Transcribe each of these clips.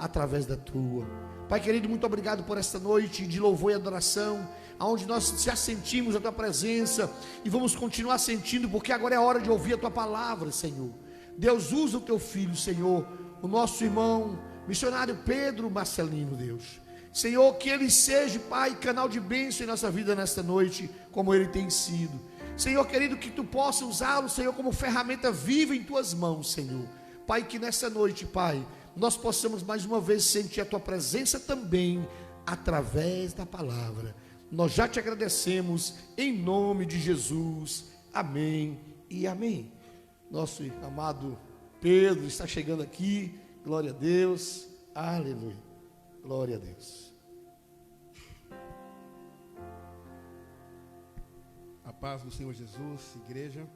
através da tua. Pai querido, muito obrigado por esta noite de louvor e adoração, aonde nós já sentimos a tua presença e vamos continuar sentindo, porque agora é hora de ouvir a tua palavra, Senhor. Deus, usa o teu filho, Senhor, o nosso irmão missionário Pedro Marcelino, Deus. Senhor, que ele seja, Pai, canal de bênção em nossa vida nesta noite, como ele tem sido. Senhor querido, que tu possa usá-lo, Senhor, como ferramenta viva em tuas mãos, Senhor. Pai, que nessa noite, Pai, nós possamos mais uma vez sentir a tua presença também, através da palavra. Nós já te agradecemos, em nome de Jesus, amém e amém. Nosso amado Pedro está chegando aqui, glória a Deus, aleluia, glória a Deus. A paz do Senhor Jesus, igreja.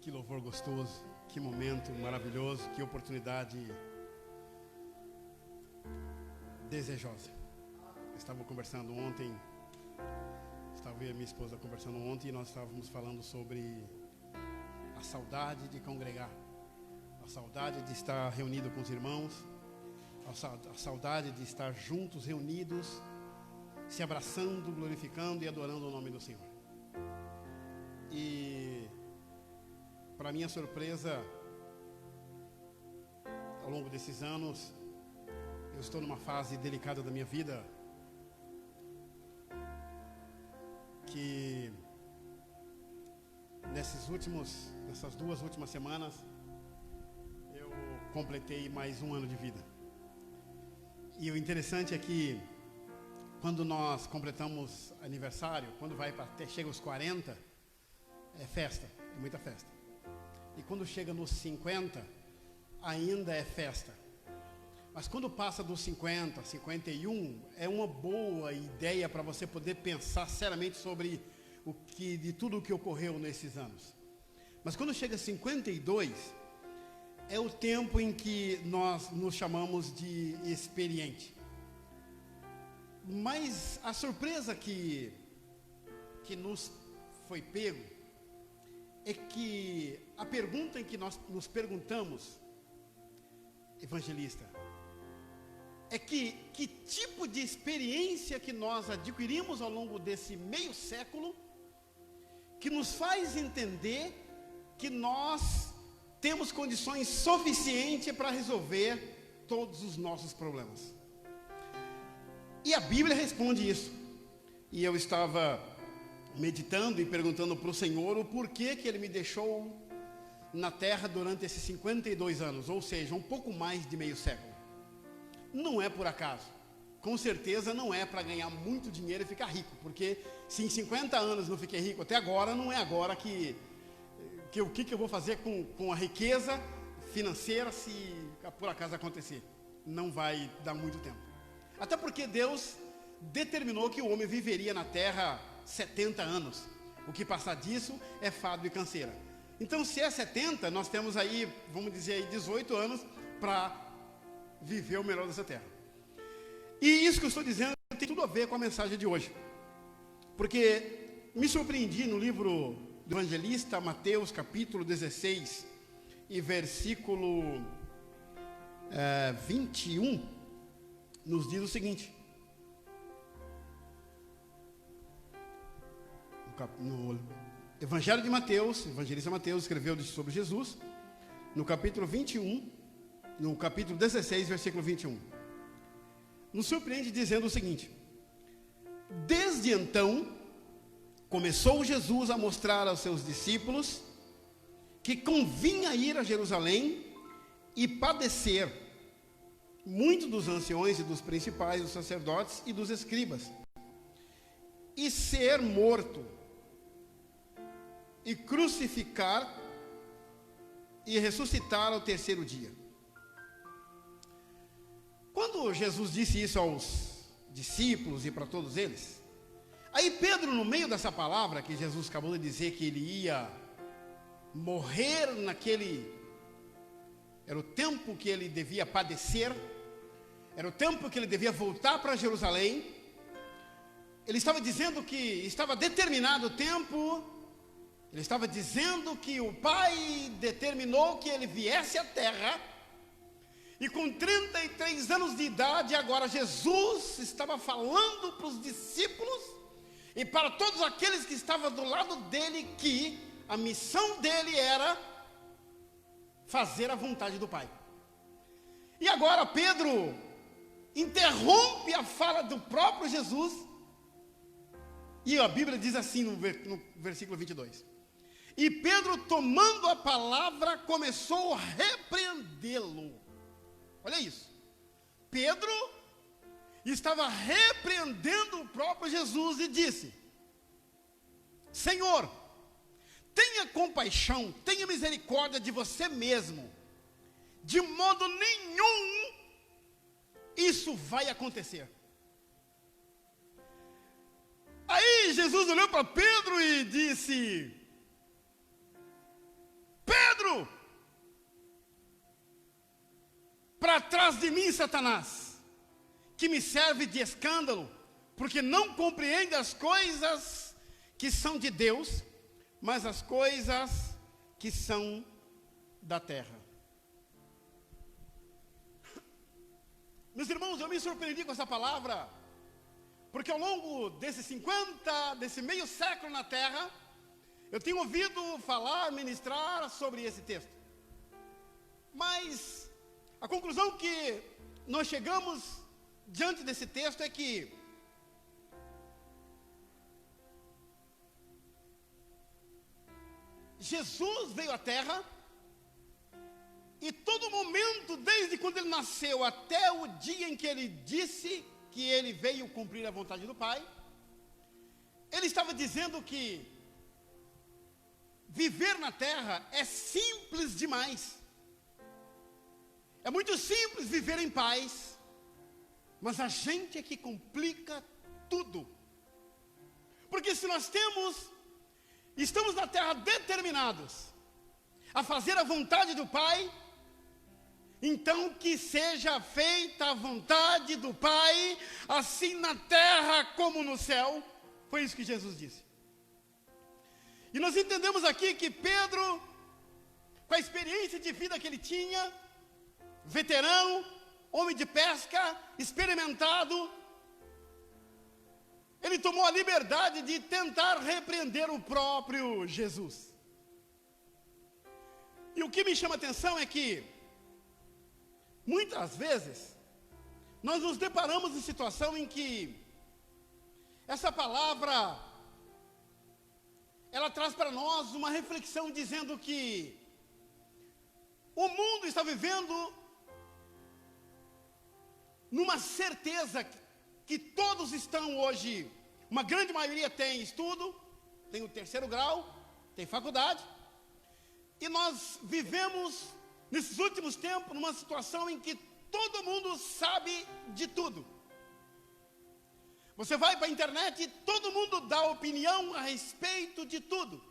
Que louvor gostoso, que momento maravilhoso, que oportunidade desejosa. Estava conversando ontem, estava eu e minha esposa conversando ontem, e nós estávamos falando sobre a saudade de congregar, a saudade de estar reunido com os irmãos, a saudade de estar juntos, reunidos, se abraçando, glorificando e adorando o nome do Senhor. E para minha surpresa, ao longo desses anos, eu estou numa fase delicada da minha vida, que nessas 2 últimas semanas, eu completei mais 1 ano de vida. E o interessante é que, quando nós completamos aniversário, quando chega aos 40, é festa, é muita festa. E quando chega nos 50, ainda é festa. Mas quando passa dos 50, 51, é uma boa ideia para você poder pensar seriamente sobre de tudo o que ocorreu nesses anos. Mas quando chega a 52, é o tempo em que nós nos chamamos de experiente. Mas a surpresa que nos foi pego é que a pergunta em que nós nos perguntamos, evangelista, é que tipo de experiência que nós adquirimos ao longo desse meio século que nos faz entender que nós temos condições suficientes para resolver todos os nossos problemas. E a Bíblia responde isso. E eu estava meditando e perguntando para o Senhor o porquê que Ele me deixou na terra durante esses 52 anos, ou seja, um pouco mais de meio século. Não é por acaso. Com certeza não é para ganhar muito dinheiro e ficar rico, porque se em 50 anos não fiquei rico até agora, não é agora que o que eu vou fazer com a riqueza financeira se por acaso acontecer. Não vai dar muito tempo. Até porque Deus determinou que o homem viveria na terra 70 anos. O que passar disso é fado e canseira. Então, se é 70, nós temos aí, vamos dizer aí, 18 anos para viver o melhor dessa terra. E isso que eu estou dizendo tem tudo a ver com a mensagem de hoje. Porque me surpreendi no livro do evangelista Mateus, capítulo 16, e versículo 21, nos diz o seguinte. No Evangelho de Mateus, o evangelista Mateus escreveu sobre Jesus, no capítulo 21, no capítulo 16, versículo 21. Nos surpreende dizendo o seguinte: desde então, começou Jesus a mostrar aos seus discípulos que convinha ir a Jerusalém e padecer muito dos anciões e dos principais, dos sacerdotes e dos escribas, e ser morto, e crucificar e ressuscitar ao terceiro dia. Quando Jesus disse isso aos discípulos e para todos eles, aí Pedro, no meio dessa palavra que Jesus acabou de dizer que ele ia morrer era o tempo que ele devia padecer, era o tempo que ele devia voltar para Jerusalém, ele estava dizendo que estava determinado o tempo, ele estava dizendo que o Pai determinou que ele viesse à terra E com 33 anos de idade, agora Jesus estava falando para os discípulos e para todos aqueles que estavam do lado dele, que a missão dele era fazer a vontade do Pai. E agora Pedro interrompe a fala do próprio Jesus, e a Bíblia diz assim no versículo 22: e Pedro, tomando a palavra, começou a repreendê-lo. Olha isso. Pedro estava repreendendo o próprio Jesus e disse: Senhor, tenha compaixão, tenha misericórdia de você mesmo. De modo nenhum isso vai acontecer. Aí Jesus olhou para Pedro e disse: Pedro, para trás de mim, Satanás, que me serve de escândalo, porque não compreende as coisas que são de Deus, mas as coisas que são da terra. Meus irmãos, eu me surpreendi com essa palavra, porque ao longo desse meio século na terra, eu tenho ouvido falar, ministrar sobre esse texto. Mas a conclusão que nós chegamos diante desse texto é que Jesus veio à terra, e todo momento, desde quando ele nasceu até o dia em que ele disse que ele veio cumprir a vontade do Pai, ele estava dizendo que viver na terra é simples demais. É muito simples viver em paz, mas a gente é que complica tudo. Porque se nós estamos na terra determinados a fazer a vontade do Pai, então que seja feita a vontade do Pai, assim na terra como no céu. Foi isso que Jesus disse. E nós entendemos aqui que Pedro, com a experiência de vida que ele tinha, veterano, homem de pesca, experimentado, ele tomou a liberdade de tentar repreender o próprio Jesus. E o que me chama a atenção é que muitas vezes nós nos deparamos em situação em que essa palavra ela traz para nós uma reflexão dizendo que o mundo está vivendo numa certeza que todos estão hoje, uma grande maioria tem estudo, tem o 3º grau, tem faculdade, e nós vivemos nesses últimos tempos numa situação em que todo mundo sabe de tudo. Você vai para a internet e todo mundo dá opinião a respeito de tudo.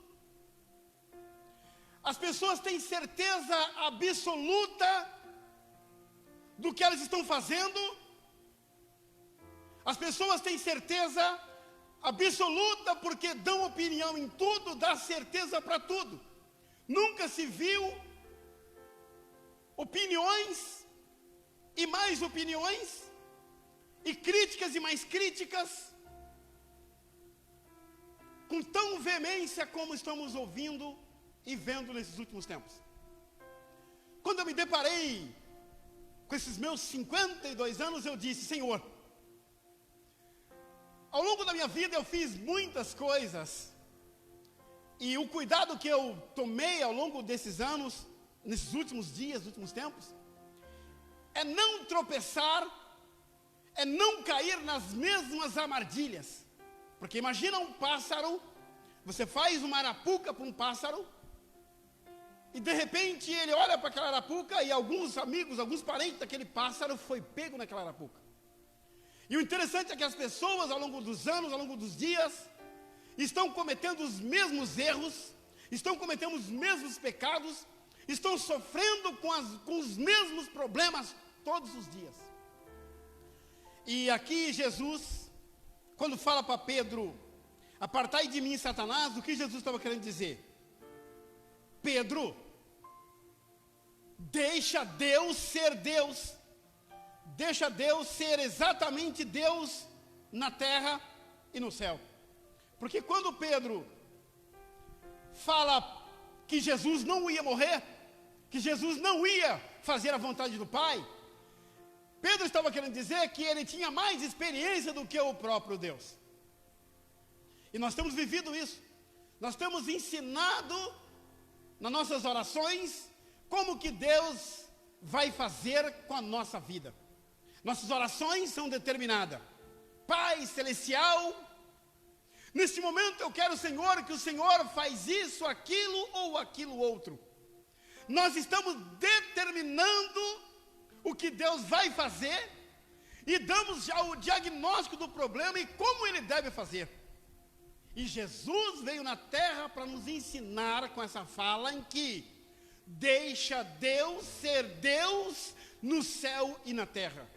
As pessoas têm certeza absoluta do que elas estão fazendo. As pessoas têm certeza absoluta porque dão opinião em tudo, dá certeza para tudo. Nunca se viu opiniões e mais opiniões, e críticas e mais críticas, com tão veemência como estamos ouvindo e vendo nesses últimos tempos. Quando eu me deparei com esses meus 52 anos, eu disse: Senhor, ao longo da minha vida eu fiz muitas coisas, e o cuidado que eu tomei ao longo desses anos, nesses últimos dias, últimos tempos, é não tropeçar, é não cair nas mesmas armadilhas. Porque imagina um pássaro, você faz uma arapuca para um pássaro, e de repente ele olha para aquela arapuca e alguns amigos, alguns parentes daquele pássaro foi pego naquela arapuca. E o interessante é que as pessoas ao longo dos anos, ao longo dos dias, estão cometendo os mesmos erros, estão cometendo os mesmos pecados, estão sofrendo com os mesmos problemas todos os dias. E aqui Jesus, quando fala para Pedro: apartai de mim, Satanás, o que Jesus estava querendo dizer? Pedro, Deixa Deus ser Deus. Deixa Deus ser exatamente Deus na terra e no céu. Porque quando Pedro fala que Jesus não ia morrer, que Jesus não ia fazer a vontade do Pai, Pedro estava querendo dizer que ele tinha mais experiência do que o próprio Deus. E nós temos vivido isso. Nós temos ensinado nas nossas orações como que Deus vai fazer com a nossa vida. Nossas orações são determinadas. Pai Celestial, neste momento eu quero, Senhor, que o Senhor faz isso, aquilo ou aquilo outro. Nós estamos determinando o que Deus vai fazer e damos já o diagnóstico do problema e como Ele deve fazer. E Jesus veio na terra para nos ensinar com essa fala em que deixa Deus ser Deus no céu e na terra.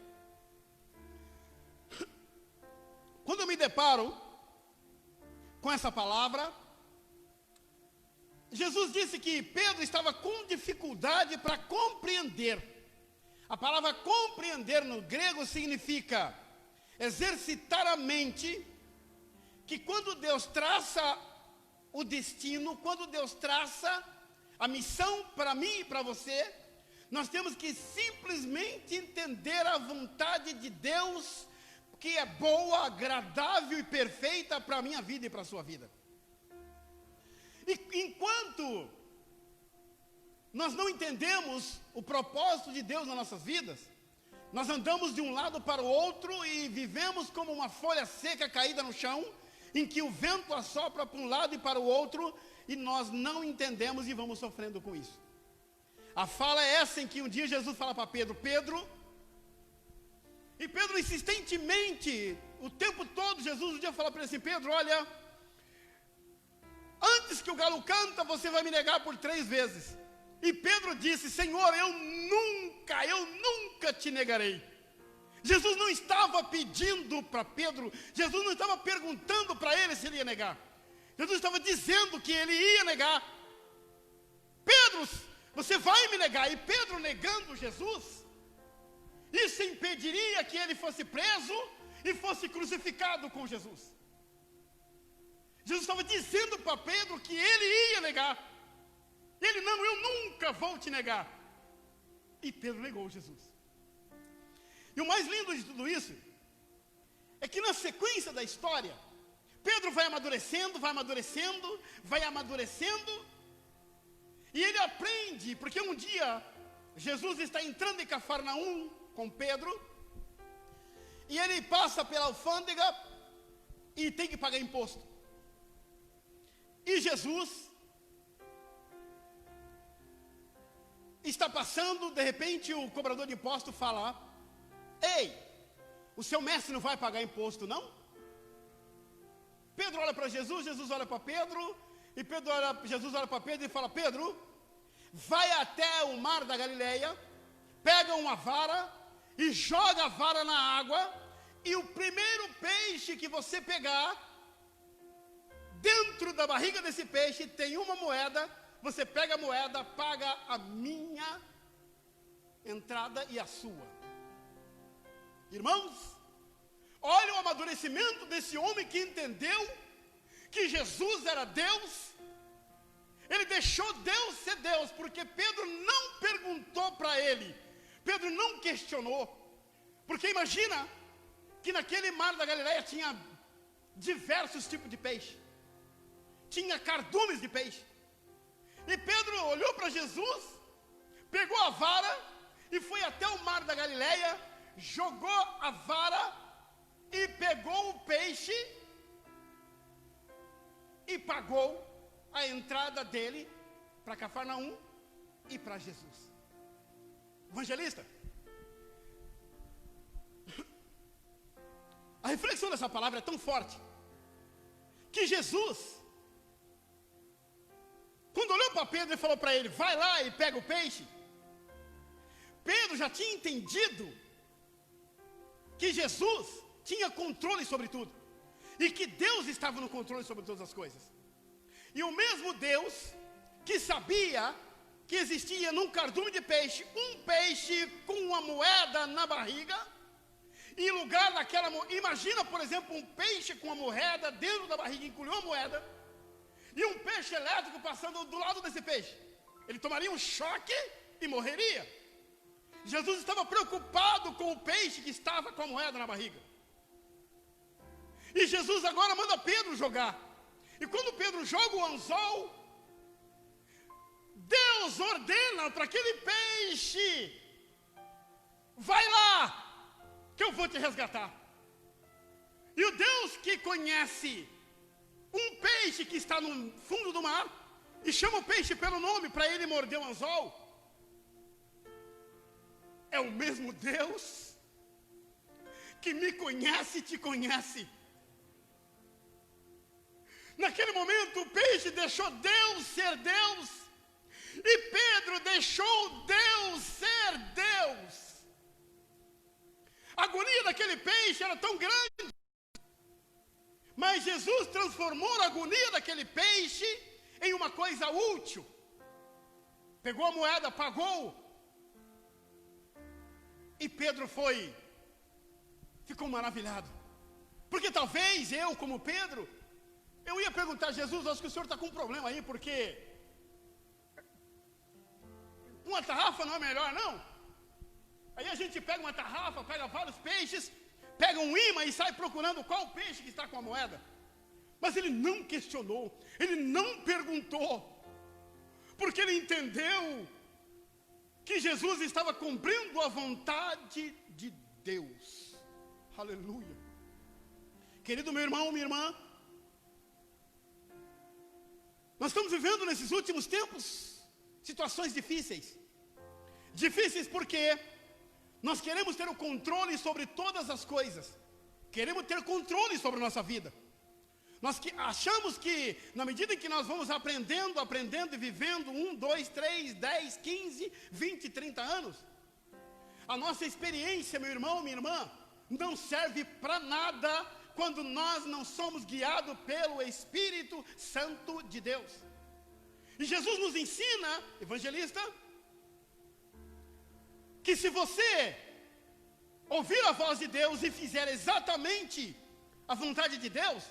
Quando eu me deparo com essa palavra, Jesus disse que Pedro estava com dificuldade para compreender. A palavra compreender no grego significa exercitar a mente, que quando Deus traça o destino, quando Deus traça a missão para mim e para você, nós temos que simplesmente entender a vontade de Deus, que é boa, agradável e perfeita para a minha vida e para a sua vida. E enquanto nós não entendemos o propósito de Deus nas nossas vidas, nós andamos de um lado para o outro e vivemos como uma folha seca caída no chão, em que o vento assopra para um lado e para o outro, e nós não entendemos e vamos sofrendo com isso. A fala é essa em que um dia Jesus fala para Pedro, e Pedro insistentemente, o tempo todo, Jesus um dia fala para ele assim, Pedro, olha, antes que o galo canta, você vai me negar por 3 vezes. E Pedro disse, Senhor, eu nunca te negarei. Jesus não estava pedindo para Pedro, Jesus não estava perguntando para ele se ele ia negar. Jesus estava dizendo que ele ia negar. Pedro, você vai me negar. E Pedro negando Jesus, isso impediria que ele fosse preso e fosse crucificado com Jesus. Jesus estava dizendo para Pedro que ele ia negar. Ele, não, eu nunca vou te negar. E Pedro negou Jesus. E o mais lindo de tudo isso é que na sequência da história, Pedro vai amadurecendo, e ele aprende, porque um dia Jesus está entrando em Cafarnaum com Pedro, e ele passa pela alfândega e tem que pagar imposto. E Jesus está passando, de repente o cobrador de imposto fala, ei, o seu mestre não vai pagar imposto não? Pedro olha para Jesus, Jesus olha para Pedro, e Jesus olha para Pedro e fala, Pedro, vai até o mar da Galileia, pega uma vara e joga a vara na água, e o primeiro peixe que você pegar, dentro da barriga desse peixe tem uma moeda, você pega a moeda, paga a minha entrada e a sua. Irmãos, olha o amadurecimento desse homem que entendeu que Jesus era Deus. Ele deixou Deus ser Deus, porque Pedro não perguntou para ele, Pedro não questionou, porque imagina que naquele mar da Galileia tinha diversos tipos de peixe, tinha cardumes de peixe, e Pedro olhou para Jesus, pegou a vara e foi até o mar da Galileia, jogou a vara e pegou o peixe e pagou a entrada dele para Cafarnaum e para Jesus. Evangelista, a reflexão dessa palavra é tão forte que Jesus, quando olhou para Pedro e falou para ele, vai lá e pega o peixe, Pedro já tinha entendido que Jesus tinha controle sobre tudo, e que Deus estava no controle sobre todas as coisas. E o mesmo Deus que sabia que existia num cardume de peixe, um peixe com uma moeda na barriga, e em lugar daquela moeda, imagina, por exemplo, um peixe com uma moeda dentro da barriga, engoliu a moeda, e um peixe elétrico passando do lado desse peixe. Ele tomaria um choque e morreria. Jesus estava preocupado com o peixe que estava com a moeda na barriga. E Jesus agora manda Pedro jogar. E quando Pedro joga o anzol, Deus ordena para aquele peixe: vai lá, que eu vou te resgatar. E o Deus que conhece um peixe que está no fundo do mar, e chama o peixe pelo nome para ele morder o anzol, é o mesmo Deus que me conhece e te conhece. Naquele momento o peixe deixou Deus ser Deus, e Pedro deixou Deus ser Deus. A agonia daquele peixe era tão grande, mas Jesus transformou a agonia daquele peixe em uma coisa útil. Pegou a moeda, pagou, e Pedro ficou maravilhado. Porque talvez eu, como Pedro, eu ia perguntar: Jesus, acho que o senhor está com um problema aí, porque uma tarrafa não é melhor, não? Aí a gente pega uma tarrafa, pega vários peixes, pega um imã e sai procurando qual peixe que está com a moeda. Mas ele não questionou, ele não perguntou, porque ele entendeu que Jesus estava cumprindo a vontade de Deus. Aleluia. Querido meu irmão, minha irmã, nós estamos vivendo nesses últimos tempos situações difíceis. Difíceis porque nós queremos ter o controle sobre todas as coisas. Queremos ter controle sobre a nossa vida. Nós achamos que, na medida em que nós vamos aprendendo e vivendo 1, 2, 3, 10, 15, 20, 30 anos, a nossa experiência, meu irmão, minha irmã, não serve para nada quando nós não somos guiados pelo Espírito Santo de Deus. E Jesus nos ensina, evangelista, que se você ouvir a voz de Deus e fizer exatamente a vontade de Deus,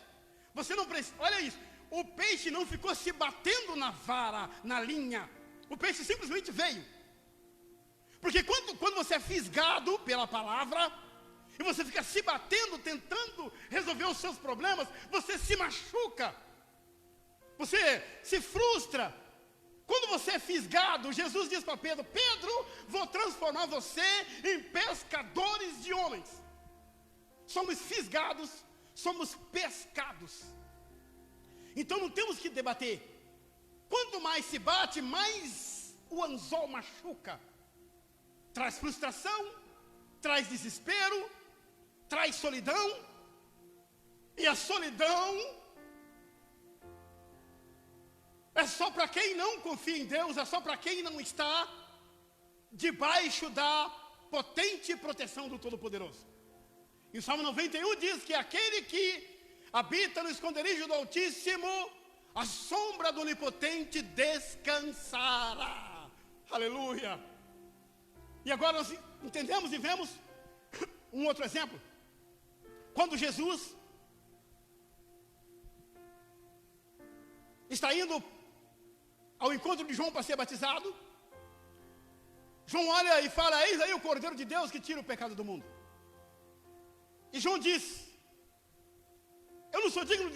você não precisa. Olha isso, o peixe não ficou se batendo na vara, na linha. O peixe simplesmente veio. Porque quando você é fisgado pela palavra, e você fica se batendo, tentando resolver os seus problemas, você se machuca, você se frustra. Quando você é fisgado, Jesus diz para Pedro: Pedro, vou transformar você em pescadores de homens. Somos fisgados, somos pescados. Então não temos que debater. Quanto mais se bate, mais o anzol machuca. Traz frustração, traz desespero, traz solidão. E a solidão é só para quem não confia em Deus, é só para quem não está debaixo da potente proteção do Todo-Poderoso. E o Salmo 91 diz que aquele que habita no esconderijo do Altíssimo, a sombra do Onipotente descansará. Aleluia. E agora nós entendemos e vemos um outro exemplo. Quando Jesus está indo ao encontro de João para ser batizado, João olha e fala: eis aí o Cordeiro de Deus que tira o pecado do mundo. E João diz: eu não sou digno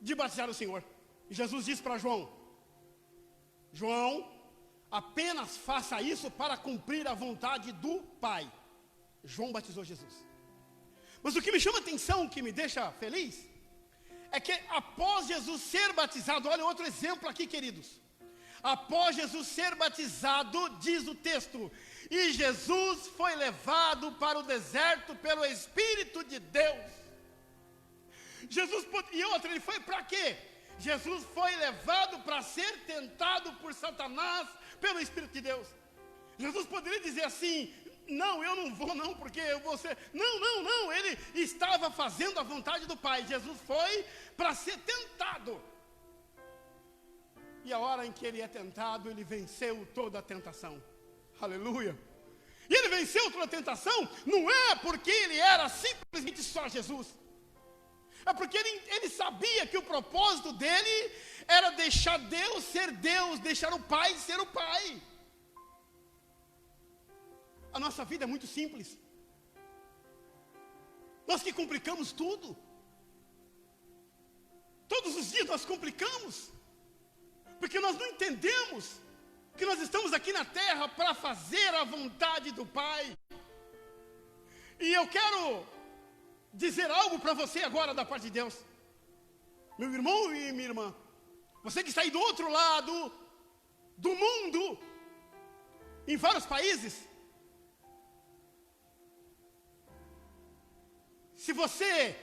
de batizar o Senhor. E Jesus diz para João: João, apenas faça isso para cumprir a vontade do Pai. João batizou Jesus. Mas o que me chama a atenção, o que me deixa feliz, é que após Jesus ser batizado, olha outro exemplo aqui, queridos. Após Jesus ser batizado, diz o texto, e Jesus foi levado para o deserto pelo Espírito de Deus. E outra, ele foi para quê? Jesus foi levado para ser tentado por Satanás pelo Espírito de Deus. Jesus poderia dizer assim: não, eu não vou não, porque eu vou ser... Não, ele estava fazendo a vontade do Pai. Jesus foi para ser tentado. E a hora em que ele é tentado, ele venceu toda a tentação. Aleluia. E ele venceu toda a tentação, não é porque ele era simplesmente só Jesus. É porque ele sabia que o propósito dele era deixar Deus ser Deus, deixar o Pai ser o Pai. A nossa vida é muito simples. Nós que complicamos tudo. Todos os dias nós complicamos. Porque nós não entendemos que nós estamos aqui na terra para fazer a vontade do Pai. E eu quero dizer algo para você agora da parte de Deus. Meu irmão e minha irmã, você que está aí do outro lado do mundo, em vários países, se você,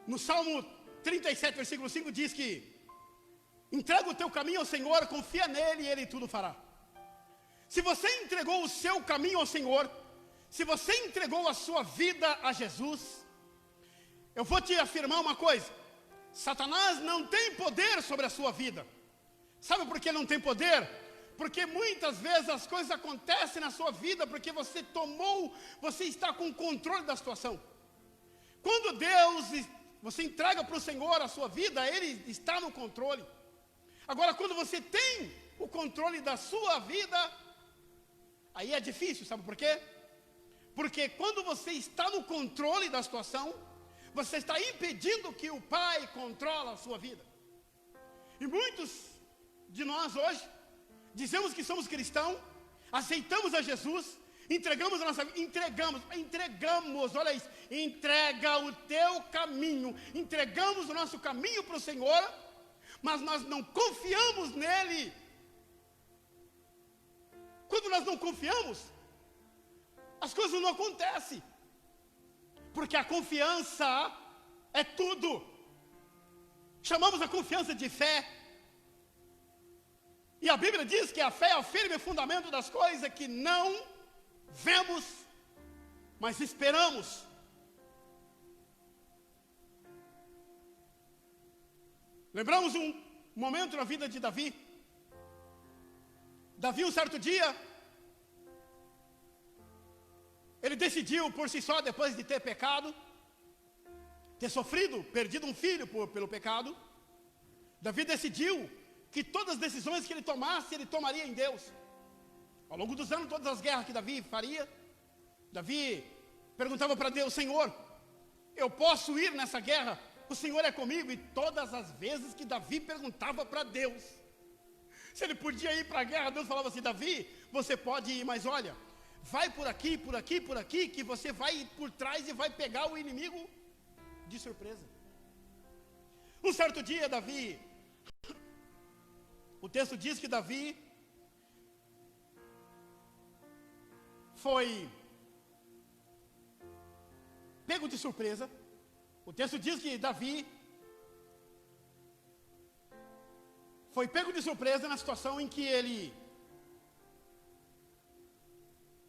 no Salmo 37, versículo 5, diz que entrega o teu caminho ao Senhor, confia nele e ele tudo fará. Se você entregou o seu caminho ao Senhor, se você entregou a sua vida a Jesus, eu vou te afirmar uma coisa: Satanás não tem poder sobre a sua vida. Sabe por que não tem poder? Porque muitas vezes as coisas acontecem na sua vida porque você está com o controle da situação. Quando você entrega para o Senhor a sua vida, Ele está no controle. Agora, quando você tem o controle da sua vida, aí é difícil, sabe por quê? Porque quando você está no controle da situação, você está impedindo que o Pai controle a sua vida. E muitos de nós hoje dizemos que somos cristãos, aceitamos a Jesus, entregamos a nossa vida, entregamos, olha isso, entrega o teu caminho, entregamos o nosso caminho para o Senhor, mas nós não confiamos nele. Quando nós não confiamos, as coisas não acontecem, porque a confiança é tudo. Chamamos a confiança de fé. E a Bíblia diz que a fé é o firme fundamento das coisas que não vemos, mas esperamos. Lembramos um momento na vida de Davi. Davi, um certo dia, ele decidiu por si só, depois de ter pecado, ter sofrido, perdido um filho pelo pecado, Davi decidiu que todas as decisões que ele tomasse, ele tomaria em Deus. Ao longo dos anos, todas as guerras que Davi faria, Davi perguntava para Deus: Senhor, eu posso ir nessa guerra? O Senhor é comigo? E todas as vezes que Davi perguntava para Deus se ele podia ir para a guerra, Deus falava assim: Davi, você pode ir, mas olha, vai por aqui, por aqui, por aqui, que você vai por trás e vai pegar o inimigo de surpresa. Um certo dia, Davi, o texto diz que Davi foi pego de surpresa. O texto diz que Davi foi pego de surpresa na situação em que ele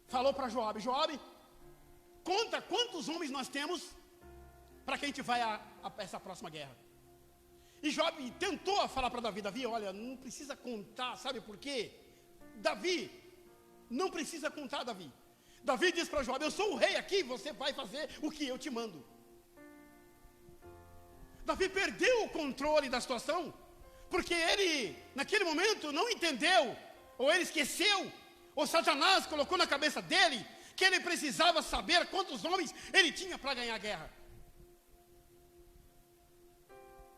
falou para Joabe: Joabe, conta quantos homens nós temos para que a gente vai a essa próxima guerra. E Joabe tentou falar para Davi: Davi, olha, não precisa contar, sabe por quê? Davi, não precisa contar, Davi. Davi diz para Joabe: eu sou o rei aqui, você vai fazer o que eu te mando. Davi perdeu o controle da situação, porque ele, naquele momento, não entendeu, ou ele esqueceu, ou Satanás colocou na cabeça dele, que ele precisava saber quantos homens ele tinha para ganhar a guerra.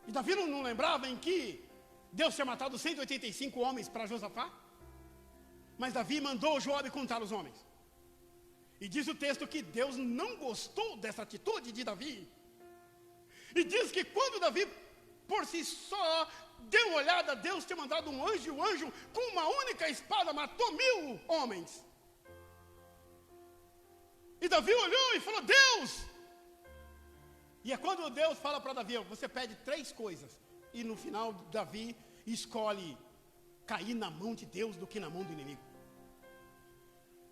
E Davi não lembrava em que Deus tinha matado 185 homens para Josafá? Mas Davi mandou Joabe contar os homens. E diz o texto que Deus não gostou dessa atitude de Davi. E diz que quando Davi, por si só, deu uma olhada, Deus tinha mandado um anjo, e o anjo, com uma única espada, matou 1000 homens. E Davi olhou e falou: Deus! E é quando Deus fala para Davi: você pede 3 coisas. E no final, Davi escolhe cair na mão de Deus do que na mão do inimigo.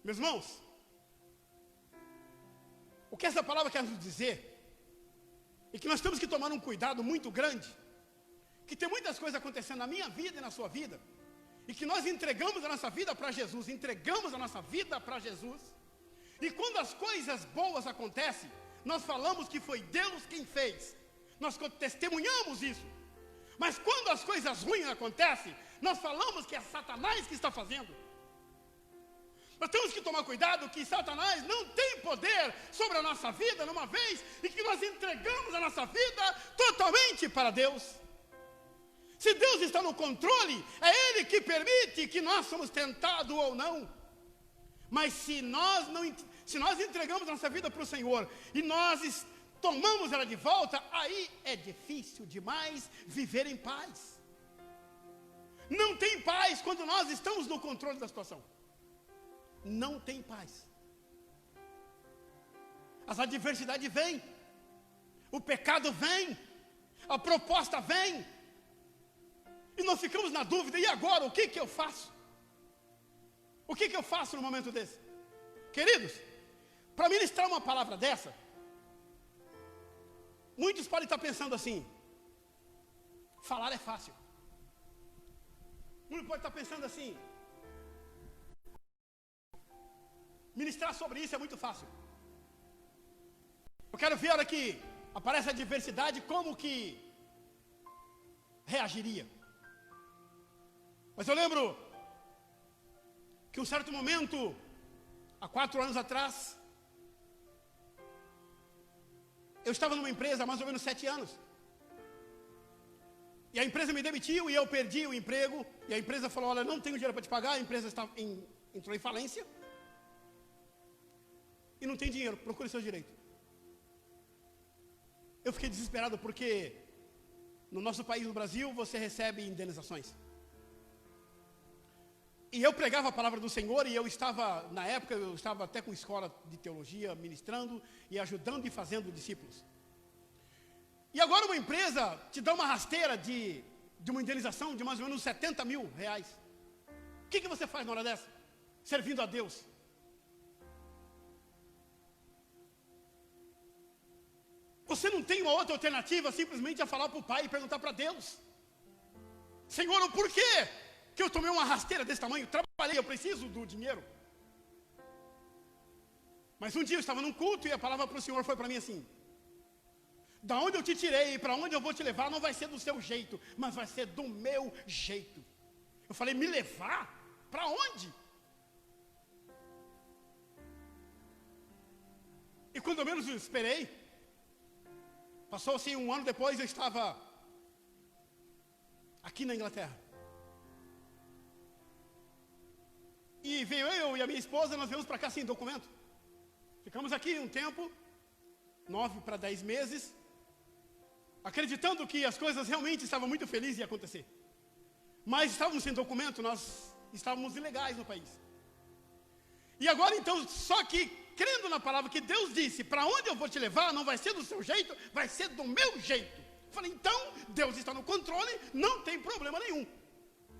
Meus irmãos, o que essa palavra quer nos dizer é que nós temos que tomar um cuidado muito grande que tem muitas coisas acontecendo na minha vida e na sua vida, e que nós entregamos a nossa vida para Jesus, e quando as coisas boas acontecem, nós falamos que foi Deus quem fez, nós testemunhamos isso. Mas quando as coisas ruins acontecem, nós falamos que é Satanás que está fazendo. Nós temos que tomar cuidado que Satanás não tem poder sobre a nossa vida, numa vez em que nós entregamos a nossa vida totalmente para Deus. Se Deus está no controle, é Ele que permite que nós somos tentados ou não. Mas se nós entregamos a nossa vida para o Senhor e nós tomamos ela de volta, aí é difícil demais viver em paz. Não tem paz quando nós estamos no controle da situação. Não tem paz. As adversidades vêm, o pecado vem, a proposta vem, e nós ficamos na dúvida: e agora, o que eu faço? O que eu faço no momento desse? Queridos, para ministrar uma palavra dessa, muitos podem estar pensando assim: falar é fácil. Muitos podem estar pensando assim: ministrar sobre isso é muito fácil. Eu quero ver a hora que aparece a adversidade, como que reagiria. Mas eu lembro que um certo momento, há 4 anos atrás, eu estava numa empresa há mais ou menos 7 anos. E a empresa me demitiu e eu perdi o emprego. E a empresa falou: olha, não tenho dinheiro para te pagar. A empresa entrou em falência. E não tem dinheiro, procure seus direitos. Eu fiquei desesperado porque no nosso país, no Brasil, você recebe indenizações. E eu pregava a palavra do Senhor, e eu estava, na época, eu estava até com escola de teologia, ministrando e ajudando e fazendo discípulos. E agora uma empresa te dá uma rasteira de uma indenização de mais ou menos 70 mil reais. O que você faz na hora dessa? Servindo a Deus. Você não tem uma outra alternativa, simplesmente a falar para o Pai e perguntar para Deus: Senhor, o porquê que eu tomei uma rasteira desse tamanho? Trabalhei, eu preciso do dinheiro. Mas um dia eu estava num culto e a palavra para o Senhor foi para mim assim: da onde eu te tirei e para onde eu vou te levar não vai ser do seu jeito, mas vai ser do meu jeito. Eu falei: me levar? Para onde? E quando eu menos esperei, passou assim 1 ano depois, eu estava aqui na Inglaterra. E veio eu e a minha esposa, nós viemos para cá sem documento. Ficamos aqui um tempo, 9 para 10 meses, acreditando que as coisas realmente estavam muito felizes em acontecer. Mas estávamos sem documento, nós estávamos ilegais no país. E agora então, só que crendo na palavra que Deus disse: para onde eu vou te levar não vai ser do seu jeito, vai ser do meu jeito. Falei: então, Deus está no controle, não tem problema nenhum.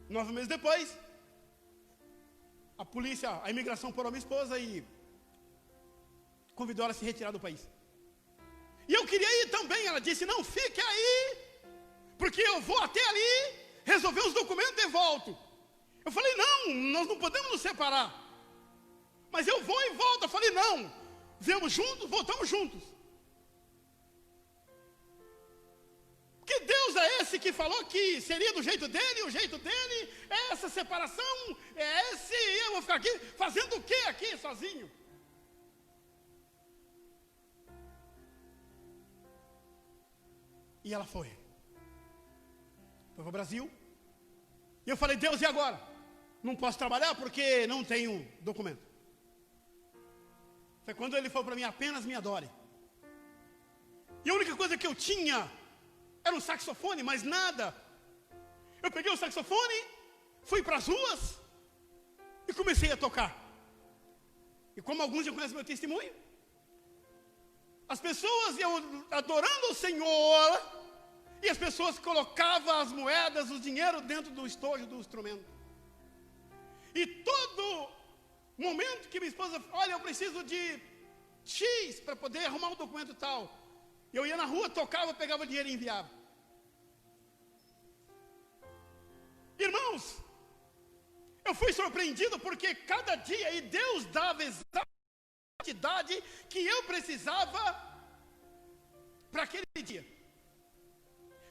9 meses depois, a polícia, a imigração parou a minha esposa e convidou ela a se retirar do país. E eu queria ir também. Ela disse: não, fique aí, porque eu vou até ali, resolver os documentos e volto. Eu falei: não, nós não podemos nos separar, mas eu vou e volto. Eu falei: não, viemos juntos, voltamos juntos. Que Deus é esse que falou que seria do jeito dele, o jeito dele é essa separação, é esse, eu vou ficar aqui fazendo o que aqui sozinho? E ela foi para o Brasil. E eu falei: Deus, e agora? Não posso trabalhar porque não tenho documento. Foi quando ele falou para mim: apenas me adore. E a única coisa que eu tinha era um saxofone, mais nada. Eu peguei o saxofone, fui para as ruas e comecei a tocar. E como alguns já conhecem meu testemunho, as pessoas iam adorando o Senhor, e as pessoas colocavam as moedas, o dinheiro dentro do estojo do instrumento. E todo momento que minha esposa: olha, eu preciso de X para poder arrumar um documento tal, eu ia na rua, tocava, pegava dinheiro e enviava. Irmãos, eu fui surpreendido porque cada dia aí Deus dava exatamente a quantidade que eu precisava para aquele dia.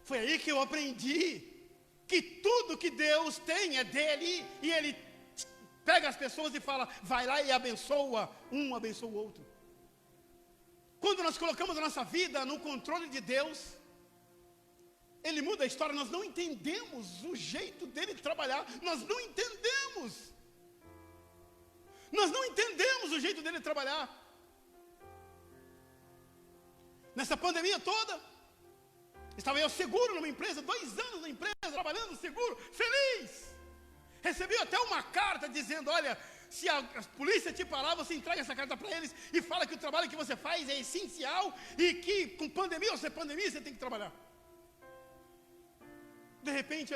Foi aí que eu aprendi que tudo que Deus tem é dele, e Ele pega as pessoas e fala, vai lá e abençoa um, abençoa o outro. Quando nós colocamos a nossa vida no controle de Deus, Ele muda a história. Nós não entendemos o jeito dele trabalhar, nós não entendemos o jeito dele trabalhar. Nessa pandemia toda, estava eu seguro numa empresa, 2 anos na empresa, trabalhando seguro, feliz. Recebi até uma carta dizendo, olha, se a polícia te parar, você entrega essa carta para eles e fala que o trabalho que você faz é essencial e que com pandemia ou sem pandemia você tem que trabalhar. De repente,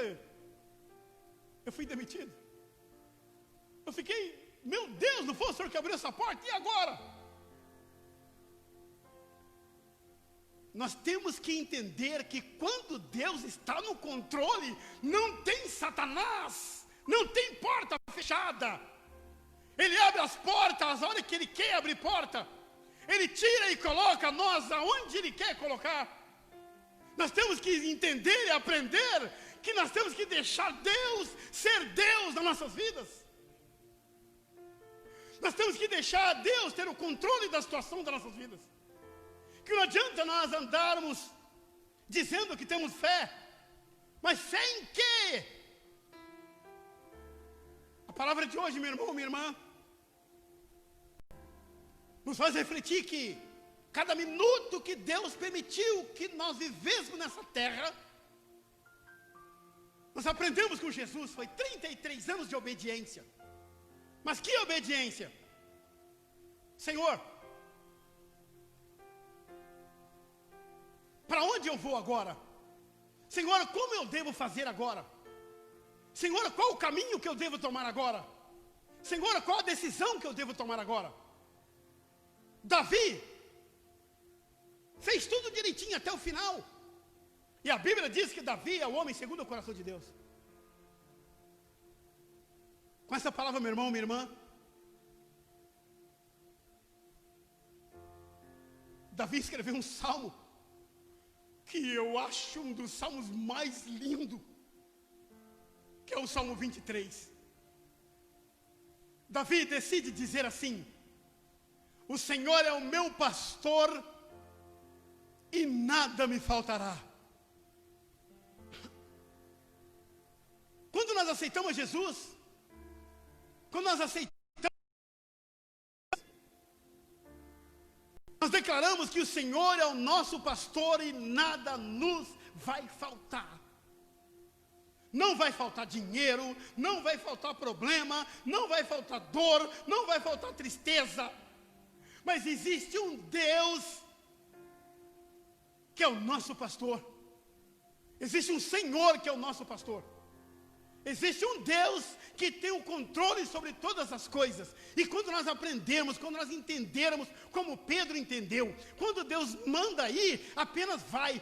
eu fui demitido. Eu fiquei, meu Deus, não foi o Senhor que abriu essa porta, e agora? Nós temos que entender que quando Deus está no controle, não tem Satanás, não tem porta fechada. Ele abre as portas a hora que Ele quer abrir porta. Ele tira e coloca nós aonde Ele quer colocar. Nós temos que entender e aprender que nós temos que deixar Deus ser Deus nas nossas vidas. Nós temos que deixar Deus ter o controle da situação das nossas vidas. Que não adianta nós andarmos dizendo que temos fé, mas fé em quê? A palavra de hoje, meu irmão, minha irmã, nos faz refletir que cada minuto que Deus permitiu que nós vivêssemos nessa terra, nós aprendemos com Jesus, foi 33 anos de obediência. Mas que obediência? Senhor, para onde eu vou agora? Senhor, como eu devo fazer agora? Senhor, qual o caminho que eu devo tomar agora? Senhor, qual a decisão que eu devo tomar agora? Davi fez tudo direitinho até o final. E a Bíblia diz que Davi é o homem segundo o coração de Deus. Com essa palavra, meu irmão, minha irmã, Davi escreveu um salmo que eu acho um dos salmos mais lindos, que é o Salmo 23. Davi decide dizer assim: o Senhor é o meu pastor e nada me faltará. Quando nós aceitamos Jesus, quando nós aceitamos, nós declaramos que o Senhor é o nosso pastor e nada nos vai faltar. Não vai faltar dinheiro, não vai faltar problema, não vai faltar dor, não vai faltar tristeza. Mas existe um Deus que é o nosso pastor. Existe um Senhor que é o nosso pastor. Existe um Deus que tem o controle sobre todas as coisas. E quando nós aprendermos, quando nós entendermos como Pedro entendeu, quando Deus manda ir, apenas vai.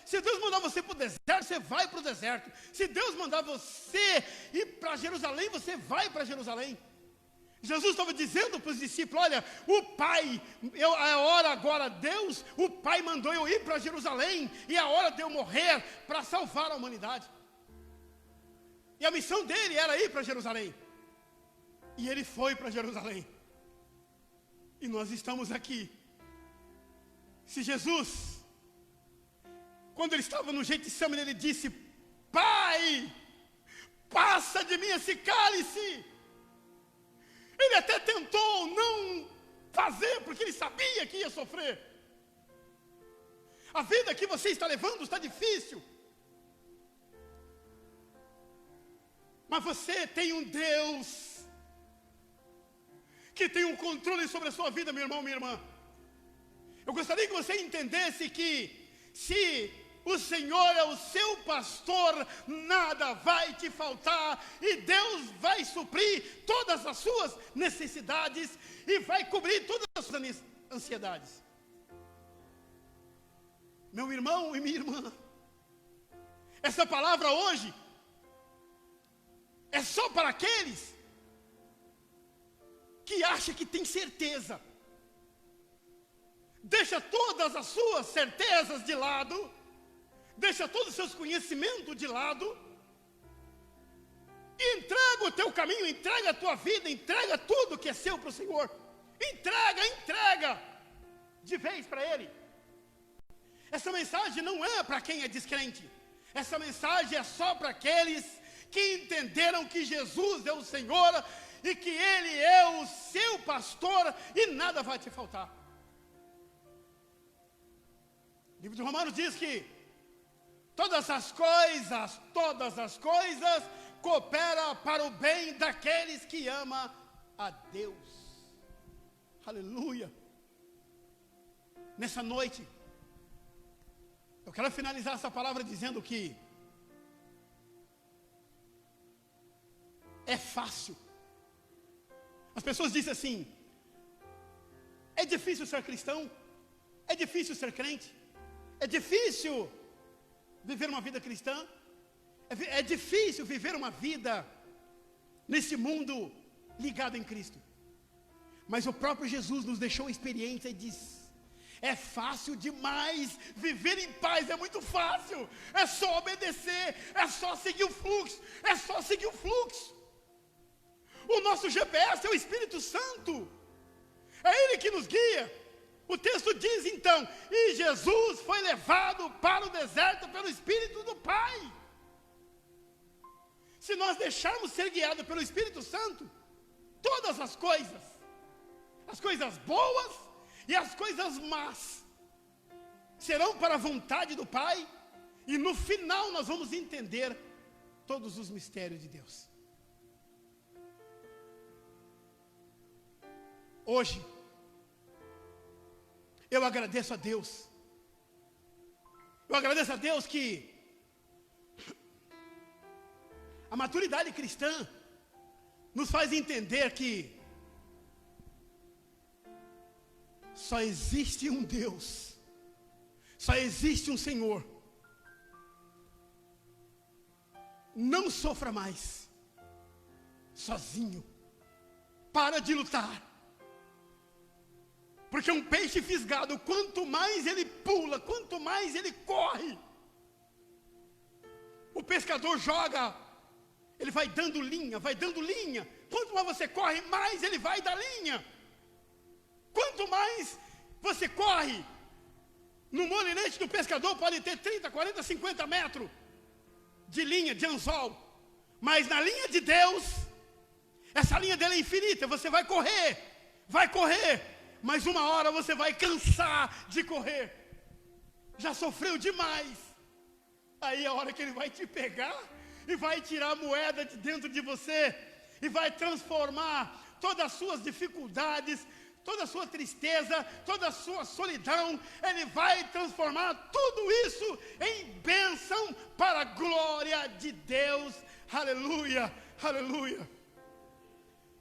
Se Deus mandar você para o deserto, você vai para o deserto. Se Deus mandar você ir para Jerusalém, você vai para Jerusalém. Jesus estava dizendo para os discípulos: olha, o Pai, é a hora agora, Deus, o Pai mandou eu ir para Jerusalém, e é a hora de eu morrer para salvar a humanidade. E a missão dele era ir para Jerusalém. E ele foi para Jerusalém. E nós estamos aqui. Se Jesus, quando ele estava no Getsemane, ele disse: Pai, passa de mim esse cálice. Ele até tentou não fazer, porque ele sabia que ia sofrer. A vida que você está levando está difícil. Mas você tem um Deus que tem um controle sobre a sua vida, meu irmão, minha irmã. Eu gostaria que você entendesse que se o Senhor é o seu pastor, nada vai te faltar, e Deus vai suprir todas as suas necessidades e vai cobrir todas as suas ansiedades. Meu irmão e minha irmã, essa palavra hoje é só para aqueles que acham que tem certeza. Deixa todas as suas certezas de lado, deixa todos os seus conhecimentos de lado, e entrega o teu caminho, entrega a tua vida, entrega tudo que é seu para o Senhor. Entrega de vez para Ele. Essa mensagem não é para quem é descrente. Essa mensagem é só para aqueles que entenderam que Jesus é o Senhor e que Ele é o seu pastor e nada vai te faltar. O livro de Romanos diz que todas as coisas cooperam para o bem daqueles que amam a Deus. Aleluia. Nessa noite, eu quero finalizar essa palavra dizendo que é fácil. As pessoas dizem assim: é difícil ser cristão, é difícil ser crente, é difícil viver uma vida cristã, é difícil viver uma vida nesse mundo ligado em Cristo. Mas o próprio Jesus nos deixou a experiência e diz: é fácil demais viver em paz, é muito fácil, é só obedecer, é só seguir o fluxo, é só seguir o fluxo. O nosso GPS é o Espírito Santo, é Ele que nos guia. O texto diz então: e Jesus foi levado para o deserto pelo Espírito do Pai. Se nós deixarmos ser guiados pelo Espírito Santo, todas as coisas boas e as coisas más serão para a vontade do Pai, e no final nós vamos entender todos os mistérios de Deus. Hoje, eu agradeço a Deus. Eu agradeço a Deus que a maturidade cristã nos faz entender que só existe um Deus, só existe um Senhor. Não sofra mais sozinho. Para de lutar. Porque um peixe fisgado, quanto mais ele pula, quanto mais ele corre, o pescador joga, ele vai dando linha. Quanto mais você corre, mais ele vai dar linha. Quanto mais você corre, no molinete do pescador pode ter 30, 40, 50 metros de linha, de anzol. Mas na linha de Deus, essa linha dele é infinita. Você vai correr, mas uma hora você vai cansar de correr. Já sofreu demais. Aí é a hora que ele vai te pegar e vai tirar a moeda de dentro de você e vai transformar todas as suas dificuldades, toda a sua tristeza, toda a sua solidão. Ele vai transformar tudo isso em bênção para a glória de Deus. Aleluia, aleluia.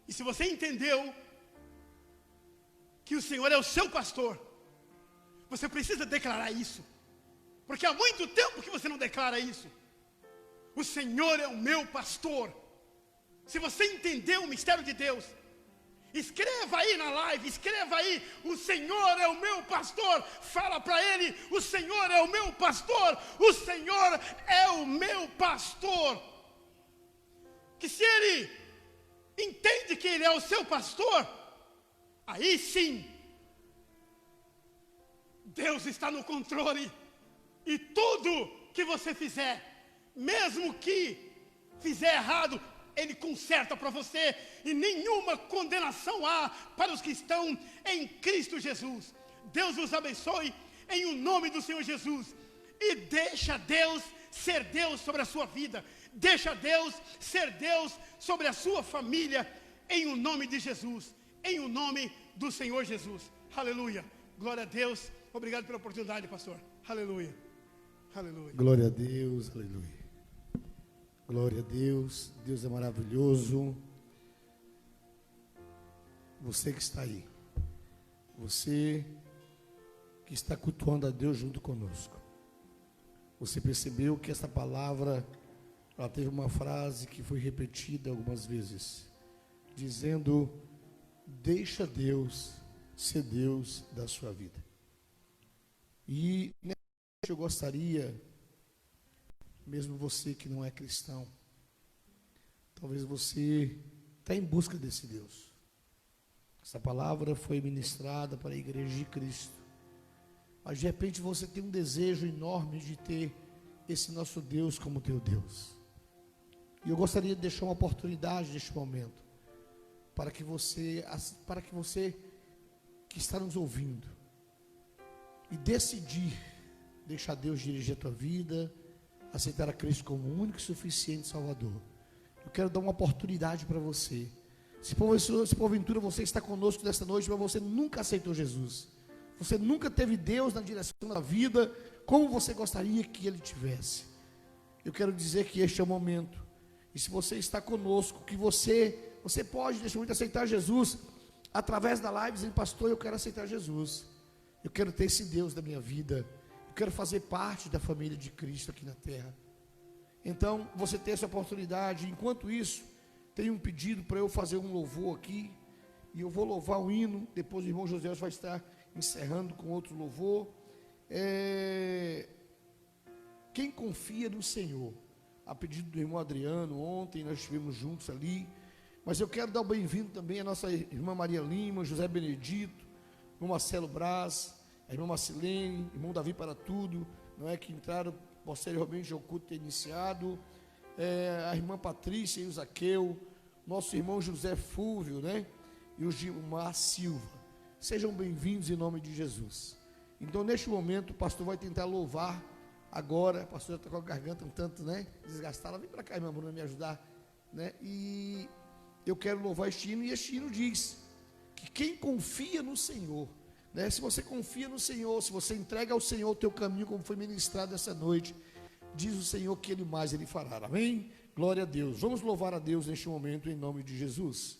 E se você entendeu que o Senhor é o seu pastor, você precisa declarar isso, porque há muito tempo que você não declara isso. O Senhor é o meu pastor. Se você entendeu o mistério de Deus, escreva aí na live, escreva aí: o Senhor é o meu pastor. Fala para Ele: o Senhor é o meu pastor, o Senhor é o meu pastor. Que se Ele entende que Ele é o seu pastor, aí sim, Deus está no controle. E tudo que você fizer, mesmo que fizer errado, Ele conserta para você. E nenhuma condenação há para os que estão em Cristo Jesus. Deus vos abençoe em o nome do Senhor Jesus. E deixa Deus ser Deus sobre a sua vida. Deixa Deus ser Deus sobre a sua família, em o nome de Jesus, em o nome do Senhor Jesus. Aleluia. Glória a Deus. Obrigado pela oportunidade, pastor. Aleluia. Aleluia. Glória a Deus. Aleluia. Glória a Deus. Deus é maravilhoso. Você que está aí, você que está cultuando a Deus junto conosco, você percebeu que essa palavra ela teve uma frase que foi repetida algumas vezes, dizendo: deixa Deus ser Deus da sua vida. E eu gostaria, mesmo você que não é cristão, talvez você está em busca desse Deus. Essa palavra foi ministrada para a igreja de Cristo, mas de repente você tem um desejo enorme de ter esse nosso Deus como teu Deus. E eu gostaria de deixar uma oportunidade neste momento, para que você que está nos ouvindo, e decidir deixar Deus dirigir a tua vida, aceitar a Cristo como o único e suficiente Salvador. Eu quero dar uma oportunidade para você. Se porventura você está conosco nesta noite, mas você nunca aceitou Jesus, você nunca teve Deus na direção da vida como você gostaria que Ele tivesse, eu quero dizer que este é o momento. E se você está conosco, que você pode neste momento aceitar Jesus através da live, dizendo: pastor, eu quero aceitar Jesus, eu quero ter esse Deus da minha vida, eu quero fazer parte da família de Cristo aqui na terra. Então você tem essa oportunidade. Enquanto isso, tem um pedido para eu fazer um louvor aqui, e eu vou louvar o hino, depois o irmão José vai estar encerrando com outro louvor. Quem confia no Senhor, a pedido do irmão Adriano, ontem nós estivemos juntos ali, mas eu quero dar o bem-vindo também à nossa irmã Maria Lima, José Benedito, irmão Marcelo Braz, a irmã Marcelene, irmão Davi para tudo, não é, que entraram posteriormente ao culto ter iniciado, a irmã Patrícia e o Zaqueu, nosso irmão José Fúvio, né, e o Gilmar Silva. Sejam bem-vindos em nome de Jesus. Então, neste momento, o pastor vai tentar louvar agora. O pastor já está com a garganta um tanto, né, desgastada. Vem para cá, irmã Bruna, me ajudar, né? E eu quero louvar este hino, e este hino diz que quem confia no Senhor, né, se você confia no Senhor, se você entrega ao Senhor o teu caminho, como foi ministrado essa noite, diz o Senhor que Ele fará. Amém? Glória a Deus. Vamos louvar a Deus neste momento, em nome de Jesus.